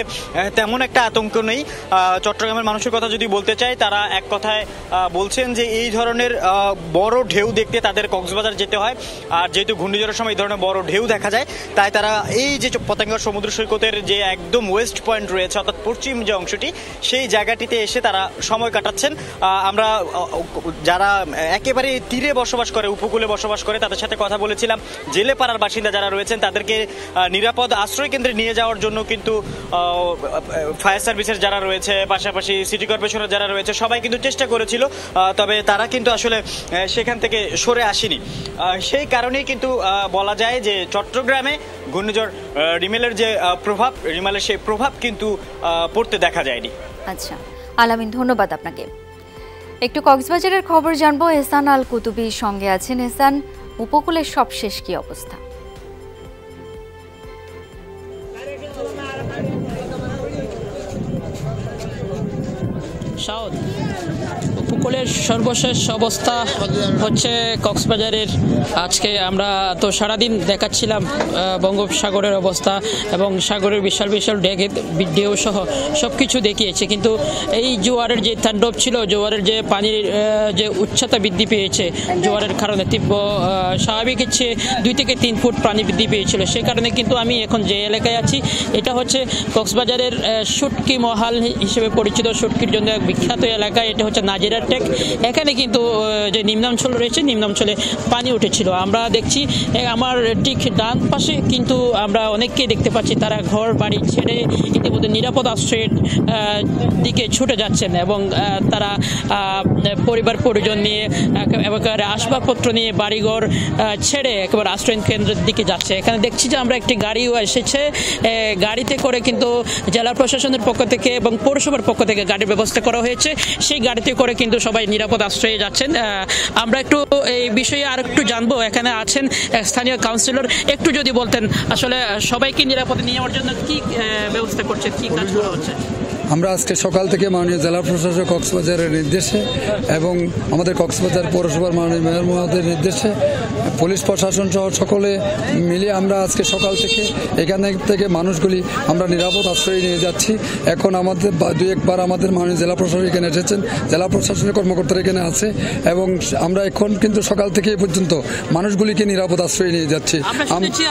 Speaker 17: তেমন একটা আতঙ্ক নেই। চট্টগ্রামের মানুষের কথা যদি বলতে চাই, তারা এক কথায় বলছেন যে এই ধরনের বড় ঢেউ দেখতে তাদের কক্সবাজার যেতে হয়। আর যেহেতু ঘূর্ণিঝড়ের সময় এই ধরনের বড় ঢেউ দেখা যায়, তাই তারা এই যে পতেঙ্গা সমুদ্র সৈকতের যে একদম ওয়েস্ট পয়েন্ট রয়েছে, অর্থাৎ পশ্চিম যে অংশটি, সেই জায়গাটিতে এসে তারা সময় কাটাচ্ছেন। আমরা যারা একেবারে তীরে বসবাস করে, উপকূলে বসবাস করে, তাদের সাথে কথা বলেছিলাম। জেলে পাড়ার বাসিন্দা যারা রয়েছেন, তাদেরকে নিরাপদ আশ্রয় কেন্দ্রে নিয়ে যাওয়ার জন্য কিন্তু ফায়ার সার্ভিসের যারা রয়েছে, পাশাপাশি সিটি কর্পোরেশনের যারা রয়েছে, সবাই কিন্তু চেষ্টা করেছিল। তবে তারা কিন্তু আসলে সেখান থেকে সরে আসেনি। সেই কারণেই কিন্তু বলা যায় যে চট্টগ্রামে ঘূর্ণিঝড় রিমেলের যে প্রভাব, রিমেলের সেই প্রভাব কিন্তু পড়তে দেখা যায়নি।
Speaker 1: আচ্ছা আলামিন, ধন্যবাদ আপনাকে। একটু কক্সবাজারের খবর জানবো। এহসান আল কুতুবী সঙ্গে আছেন। এহসান, উপকূলের সবশেষ কি অবস্থা?
Speaker 18: শাওন, উপকূলের সর্বশেষ অবস্থা হচ্ছে কক্সবাজারের। আজকে আমরা তো সারাদিন দেখাচ্ছিলাম বঙ্গোপসাগরের অবস্থা এবং সাগরের বিশাল বিশাল ঢেউ সহ সব কিছু দেখিয়েছে। কিন্তু এই জোয়ারের যে তাণ্ডব ছিল, জোয়ারের যে পানির যে উচ্চতা বৃদ্ধি পেয়েছে জোয়ারের কারণে, তীব্র স্বাভাবিকের চেয়ে 2 থেকে 3 ফুট পানি বৃদ্ধি পেয়েছিল। সেই কারণে কিন্তু আমি এখন যে এলাকায় আছি, এটা হচ্ছে কক্সবাজারের শুটকি মহাল হিসেবে পরিচিত, শুটকির জন্য এক বিখ্যাত এলাকা। এটা হচ্ছে নাজিরা আন্ডারটেক, এখানে কিন্তু যে নিম্নাঞ্চল রয়েছে নিম্নাঞ্চলে পানি উঠেছিল। আমরা দেখছি আমার ঠিক ডান পাশে কিন্তু আমরা অনেককেই দেখতে পাচ্ছি তারা ঘর বাড়ি ছেড়ে ইতিমধ্যে নিরাপদ আশ্রয়ের দিকে ছুটে যাচ্ছেন এবং তারা পরিবার পরিজন নিয়ে একেবারে আসবাবপত্র নিয়ে বাড়িঘর ছেড়ে একেবারে আশ্রয় কেন্দ্রের দিকে যাচ্ছে। এখানে দেখছি যে আমরা একটি গাড়িও এসেছে, গাড়িতে করে কিন্তু জেলা প্রশাসনের পক্ষ থেকে এবং পৌরসভার পক্ষ থেকে গাড়ির ব্যবস্থা করা হয়েছে। সেই গাড়িতে করে কিন্তু সবাই নিরাপদ আশ্রয়ে যাচ্ছেন। আমরা একটু এই বিষয়ে আর একটু জানবো, এখানে আছেন স্থানীয় কাউন্সিলর, একটু যদি বলতেন আসলে সবাইকে নিরাপদে নিয়ে যাওয়ার জন্য কি ব্যবস্থা করছেন, কি কাজ করা হচ্ছে?
Speaker 19: আমরা আজকে সকাল থেকে মাননীয় জেলা প্রশাসক কক্সবাজারের নির্দেশে এবং আমাদের কক্সবাজার পৌরসভার মাননীয় মেয়র মহোদয়ের নির্দেশে পুলিশ প্রশাসন সহ সকলে মিলিয়ে আমরা আজকে সকাল থেকে এখানে থেকে মানুষগুলি আমরা নিরাপদ আশ্রয় নিয়ে যাচ্ছি। এখন আমাদের দুই একবার আমাদের মাননীয় জেলা প্রশাসক এখানে এসেছেন, জেলা প্রশাসনের কর্মকর্তারা এখানে আছে এবং আমরা এখন কিন্তু সকাল থেকে এই পর্যন্ত মানুষগুলিকে নিরাপদ আশ্রয় নিয়ে যাচ্ছি।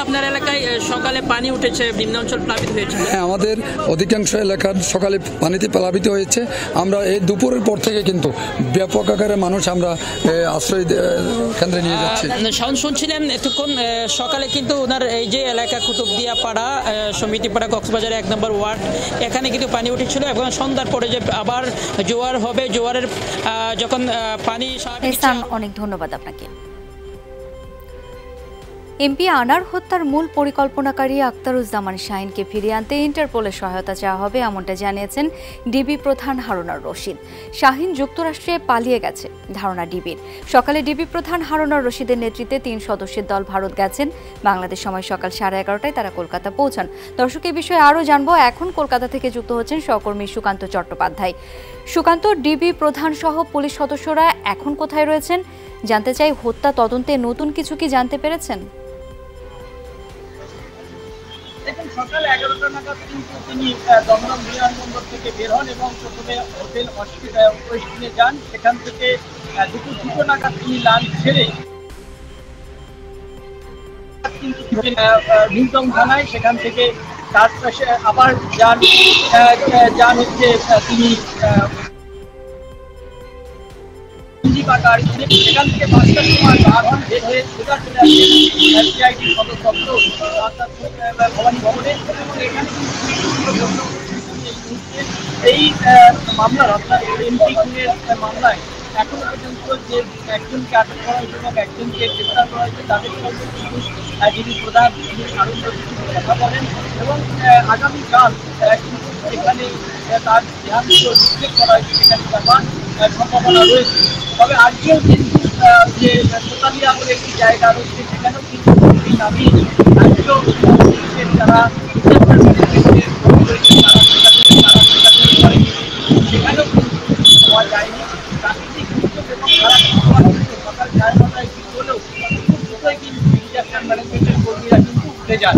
Speaker 18: আপনার এলাকায় সকালে পানি উঠেছে, নিম্নাঞ্চল প্লাবিত হয়েছে।
Speaker 19: হ্যাঁ, আমাদের অধিকাংশ এলাকার সকালে পানিতে প্লাবিত হয়েছে। আমরা এই দুপুরের পর থেকে কিন্তু ব্যাপক আকারে মানুষ আমরা আশ্রয় কেন্দ্রে নিয়ে যাচ্ছি।
Speaker 18: শুনছিলেন এতক্ষণ সকালে কিন্তু ওনার এই যে এলাকা কুতুবদিয়া পাড়া সমিতিপাড়া কক্সবাজার 1 নম্বর ওয়ার্ড, এখানে কিন্তু পানি উঠেছিল এবং সন্ধ্যার পরে যে আবার জোয়ার হবে, জোয়ারের যখন পানি।
Speaker 1: অনেক ধন্যবাদ আপনাকে। এমপি আনার হত্যার মূল পরিকল্পনাকারী আখতারুজ্জামান শাহিনকে ফিরিয়ে আনতে ইন্টারপোলের সহায়তা চাওয়া হবে, এমনটা জানিয়েছেন ডিবি প্রধান হারুনার রশিদ। শাহিন যুক্তরাষ্ট্রে পালিয়ে গেছে ধারণা ডিবির। সকালে ডিবি প্রধান হারুনার রশিদের নেতৃত্বে 3 সদস্যের দল ভারত গেছেন। বাংলাদেশ সময় সকাল 11:30টায় তারা কলকাতা পৌঁছান। দর্শক, এই বিষয়ে আরও জানবো। এখন কলকাতা থেকে যুক্ত হচ্ছেন সহকর্মী সুকান্ত চট্টোপাধ্যায়। সুকান্ত, ডিবি প্রধান সহ পুলিশ সদস্যরা এখন কোথায় রয়েছেন? জানতে চাই, হত্যা তদন্তে নতুন কিছু কি জানতে পেরেছেন?
Speaker 5: সকাল 11টা নাগাদ কিন্তু তিনি দমদম বিমানবন্দর থেকে বের হন এবং প্রথমে হোটেল ওয়েস্টিনে যান। সেখান থেকে দুপুর 2টো নাগাদ তিনি লাঞ্চ ছেড়ে কিন্তু নিমতম থানায়, সেখান থেকে তার পাশে আবার যান হচ্ছে তিনি সেখান থেকে 5টার সময় বার হন, বের হয়ে সোজা চলে আসেন সিআইডির সদর দপ্তর ভবানী ভবনে। এবং এখানে এই মামলার অর্থাৎ এমপি খুনের মামলায় এখনো পর্যন্ত যে একজনকে আটক করা হয়েছে এবং একজনকে গ্রেফতার করা হয়েছে তাদের সঙ্গে কিন্তু ডিবি প্রধান হারুন রশিদ কথা বলেন এবং আগামীকাল কিন্তু এখানে তার দেহান্ত ডিক্লেয়ার করা হয়েছে, সেখানে যাওয়ার সম্ভাবনা রয়েছে। তবে আজকেও কিন্তু যে সোতালিয়া বলে একটি জায়গা রয়েছে সেখানেও কিন্তু এই দাবি আজকেও যারা সেখানেও কিন্তু পাওয়া যায়নি। প্রাকৃতিক দুর্যোগ এবং সকাল 9:30টায় কি হলেও খুব দ্রুতই কিন্তু ডিজাস্টার ম্যানেজমেন্টের কর্মীরা কিন্তু উঠে যান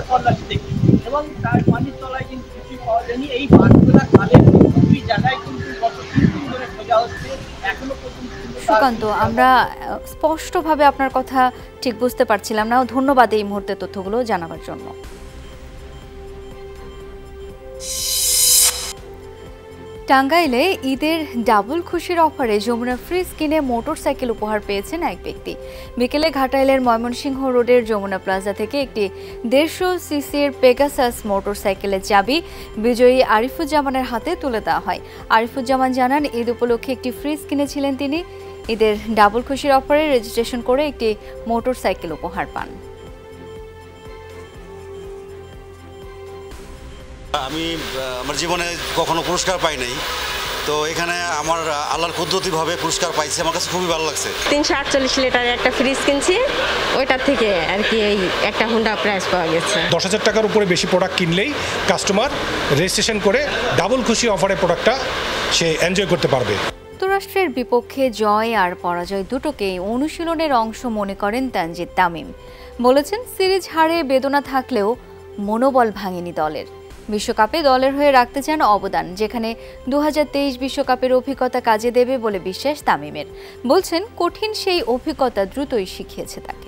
Speaker 5: তল্লাশি থেকে এবং তার পানির তলায় কিন্তু কিছুই পাওয়া যায়নি। এই বাঁধগুলা খালের দুই জায়গায় কিন্তু গত 3 দিন ধরে খোঁজা হচ্ছে, এখনো পর্যন্ত।
Speaker 1: সুকান্ত, আমরা স্পষ্টভাবে আপনার কথা ঠিক বুঝতে পারছিলাম না। ধন্যবাদ এই মুহূর্তে তথ্যগুলো জানাবার জন্য। টাঙ্গাইলে ঈদের ডাবল খুশির অফারে যমুনা ফ্রিজ কিনে মোটরসাইকেল উপহার পেয়েছেন এক ব্যক্তি। বিকেলে ঘাটাইলের ময়মনসিংহ রোডের যমুনা প্লাজা থেকে একটি 150 সিসির পেগাসাস মোটরসাইকেলের চাবি বিজয়ী আরিফুজ্জামানের হাতে তুলে দেওয়া হয়। আরিফুজ্জামান জানান, ঈদ উপলক্ষে একটি ফ্রিজ কিনেছিলেন তিনি। ঈদের ডাবল খুশির অফারে রেজিস্ট্রেশন করে একটি মোটরসাইকেল উপহার পান।
Speaker 20: আমি আমার জীবনে কখনো পুরস্কার পাই নাই, তো এখানে আমার আল্লাহর কুদরতিভাবে পুরস্কার পাইছি, আমার কাছে খুবই ভালো লাগছে।
Speaker 21: 348 লিটারের একটা ফ্রিজ কিনছি, ওইটার থেকে আর কি এই একটা হুন্ডা প্রাইস পাওয়া গেছে।
Speaker 22: 10,000 টাকার উপরে বেশি প্রোডাক্ট কিনলেই কাস্টমার রেজিস্ট্রেশন করে ডাবল খুশি অফারে প্রোডাক্টটা সে এনজয় করতে পারবে।
Speaker 1: যুক্তরাষ্ট্রের বিপক্ষে জয় আর পরাজয় দুটোকেই অনুশীলনের অংশ মনে করেন তানজিদ তামিম। বলেছেন, সিরিজ হারে বেদনা থাকলেও মনোবল ভাঙেনি দলের। বিশ্বকাপে দলের হয়ে রাখতে চান অবদান, যেখানে 2023 বিশ্বকাপের অভিজ্ঞতা কাজে দেবে বলে বিশ্বাস তামিমের। বলছেন, কঠিন সেই অভিজ্ঞতা দ্রুতই শিখিয়েছে তাকে।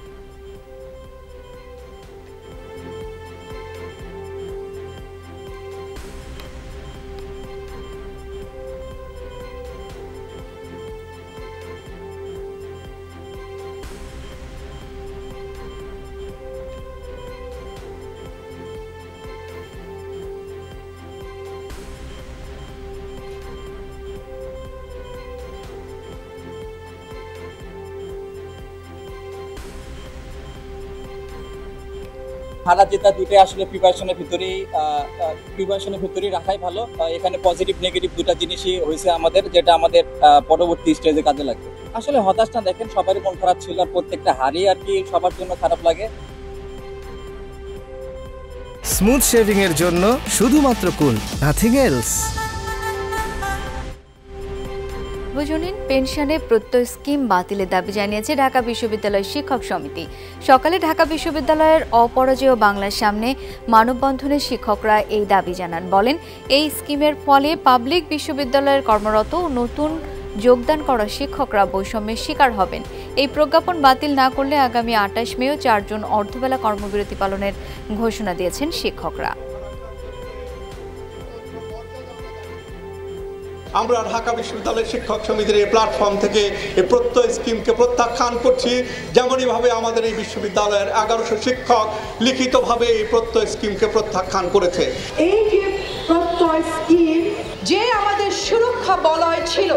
Speaker 2: হারা জেতা দুটোই আসলে প্রিপারেশনের ভিতরেই রাখাই ভালো। এখানে পজিটিভ নেগেটিভ দুটা জিনিসই হয়েছে আমাদের, যেটা আমাদের পরবর্তী স্টেজে কাজে লাগবে। আসলে হতাশ না, দেখেন সবারই মন খারাপ ছিল, আর প্রত্যেকটা হারই আর কি সবার জন্য খারাপ লাগে।
Speaker 3: স্মুথ শেভিং এর জন্য শুধুমাত্র কুল, নাথিং এলস।
Speaker 1: সার্বজনীন পেনশনে প্রত্যয় স্কিম বাতিলের দাবি জানিয়েছে ঢাকা বিশ্ববিদ্যালয় শিক্ষক সমিতি। সকালে ঢাকা বিশ্ববিদ্যালয়ের অপরাজেয় বাংলার সামনে মানববন্ধনে শিক্ষকরা এই দাবি জানান। বলেন, এই স্কিমের ফলে পাবলিক বিশ্ববিদ্যালয়ের কর্মরত নতুন যোগদান করা শিক্ষকরা বৈষম্যের শিকার হবেন। এই প্রজ্ঞাপন বাতিল না করলে আগামী 28 মেও 4 জন অর্ধবেলা কর্মবিরতি পালনের ঘোষণা দিয়েছেন শিক্ষকরা।
Speaker 23: আমরা ঢাকা বিশ্ববিদ্যালয়ের শিক্ষক সমিতির এই প্ল্যাটফর্ম থেকে এই প্রত্যয় স্কিমকে প্রত্যাখ্যান করছি। যেমনইভাবে আমাদের এই বিশ্ববিদ্যালয়ের 1100 শিক্ষক লিখিতভাবে এই প্রত্যয় স্কিমকে প্রত্যাখ্যান করেছে।
Speaker 24: এই যে প্রত্যয় স্কিম, যে আমাদের সুরক্ষা বলয় ছিল,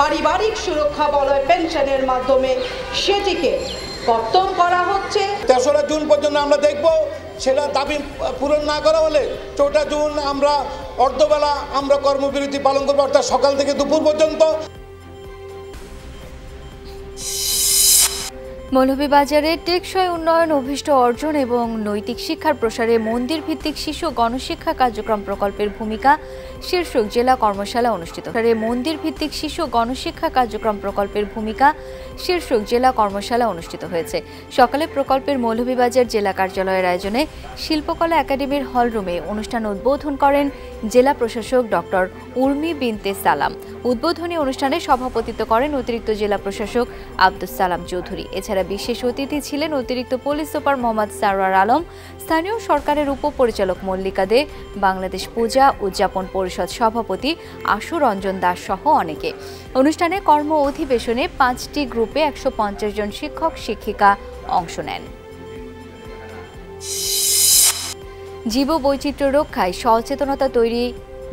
Speaker 24: পারিবারিক সুরক্ষা বলয় পেনশনের মাধ্যমে, সেটিকে কর্তন করা হচ্ছে।
Speaker 23: 3রা জুন পর্যন্ত আমরা দেখব, সেটা দাবি পূরণ না করা হলে 4টা জুন আমরা অর্ধবেলা আমরা কর্মবিরতি পালন করবো, অর্থাৎ সকাল থেকে দুপুর পর্যন্ত।
Speaker 1: মৌলভীবাজারে টেকসই উন্নয়ন, অভিষ্ট অর্জন এবং নৈতিক শিক্ষার প্রসারে মন্দির ভিত্তিক শিশু গণশিক্ষা কার্যক্রম প্রকল্পের ভূমিকা শীর্ষক জেলা কর্মশালা অনুষ্ঠিত। মন্দির ভিত্তিক শিশু গণশিক্ষা কার্যক্রম প্রকল্পের ভূমিকা শীর্ষক জেলা কর্মশালা অনুষ্ঠিত হয়েছে। সকালে প্রকল্পের মৌলভীবাজার জেলা কার্যালয়ের আয়োজনে শিল্পকলা একাডেমির হলরুমে অনুষ্ঠান উদ্বোধন করেন জেলা প্রশাসক ডক্টর উর্মি বিনতে সালাম। উদ্বোধনী অনুষ্ঠানে সভাপতিত্ব করেন অতিরিক্ত জেলা প্রশাসক আব্দুস সালাম চৌধুরী। এছাড়া বিশেষ অতিথি ছিলেন অতিরিক্ত পুলিশ সুপার মোহাম্মদ সারওয়ার আলম, স্থানীয় সরকারের উপপরিচালক মল্লিকা দে, বাংলাদেশ পূজা উদযাপন পরিষদ সভাপতি আশু রঞ্জন দাস সহ অনেকে। অনুষ্ঠানে কর্ম অধিবেশনে 5টি গ্রুপে 150 জন শিক্ষক শিক্ষিকা অংশ নেন। জীববৈচিত্র্য রক্ষায় সচেতনতা তৈরি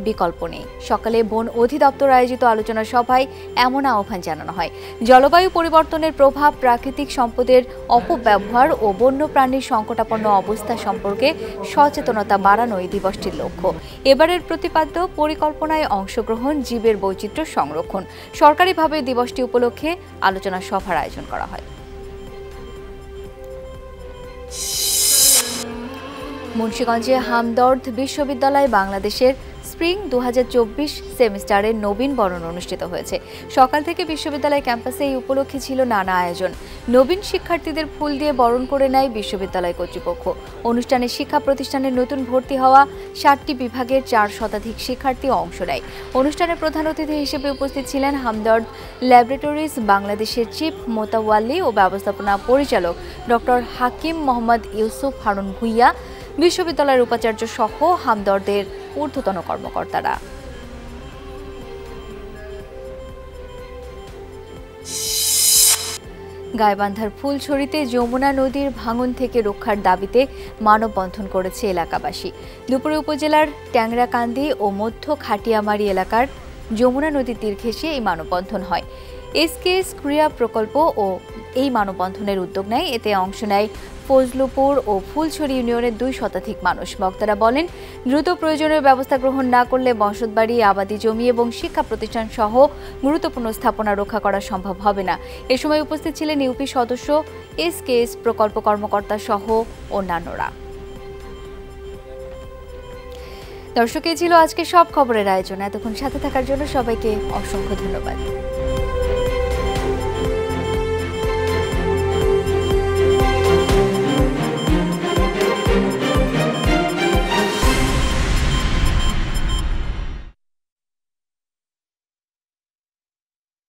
Speaker 1: বিকল্প নেই। সকালে বন অধিদপ্তর আয়োজিত আলোচনা সভায় এমন আহ্বান জানানো হয়। জলবায়ু পরিবর্তনের প্রভাব, প্রাকৃতিক সম্পদের অপব্যবহার ও বন্যপ্রাণীর সংকটাপন্ন অবস্থা সম্পর্কে সচেতনতা বাড়ানো এই দিবসটির লক্ষ্য। এবারের প্রতিপাদ্য পরিকল্পনায় অংশগ্রহণ, জীবের বৈচিত্র্য সংরক্ষণ। সরকারিভাবে দিবসটি উপলক্ষে আলোচনা সভার আয়োজন করা হয়। মুন্সিগঞ্জে হামদর্দ বিশ্ববিদ্যালয় বাংলাদেশের স্প্রিং 2024 সেমিস্টারের নবীন বরণ অনুষ্ঠিত হয়েছে। সকাল থেকে বিশ্ববিদ্যালয় ক্যাম্পাসে এই উপলক্ষে ছিল নানা আয়োজন। নবীন শিক্ষার্থীদের ফুল দিয়ে বরণ করে নেয় বিশ্ববিদ্যালয় কর্তৃপক্ষ। অনুষ্ঠানে শিক্ষা প্রতিষ্ঠানের নতুন ভর্তি হওয়া 60টি বিভাগের 4 শতাধিক শিক্ষার্থী অংশ নেয়। অনুষ্ঠানে প্রধান অতিথি হিসেবে উপস্থিত ছিলেন হামদর্দ ল্যাবরেটরিজ বাংলাদেশের চিফ মোতাওয়াল্লি ও ব্যবস্থাপনা পরিচালক ডক্টর হাকিম মোহাম্মদ ইউসুফ হারুন ভুইয়া, বিশ্ববিদ্যালয়ের উপাচার্য সহ হামদর্দের ঊর্ধ্বতন কর্মকর্তারা। গাইবান্ধার ফুলছড়িতে যমুনা নদীর ভাঙন থেকে রক্ষার দাবিতে মানববন্ধন করেছে এলাকাবাসী। দুপুরে উপজেলার ট্যাংরাকান্দি ও মধ্য খাটিয়ামারি এলাকার যমুনা নদীর তীর ঘেঁষে এই মানববন্ধন হয়। এসকেএস ক্রিয়া প্রকল্প ও এই মানববন্ধনের উদ্যোগ নেয়। এতে অংশ নেয় ফজলুপুর ও ফুলছড়ি ইউনিয়নের 2 শতাধিক মানুষ। বক্তারা বলেন, দ্রুত প্রয়োজনীয় ব্যবস্থা গ্রহণ না করলে বসতবাড়ি, আবাদি জমি এবং শিক্ষা প্রতিষ্ঠান সহ গুরুত্বপূর্ণ স্থাপনা রক্ষা করা সম্ভব হবে না। এ সময় উপস্থিত ছিলেন ইউপি সদস্য, এসকেএস প্রকল্প কর্মকর্তা সহ অন্যান্যরা। দর্শক, এই ছিল আজকে সব খবরের আয়োজন। এতক্ষণ সাথে থাকার জন্য সবাইকে অসংখ্য ধন্যবাদ।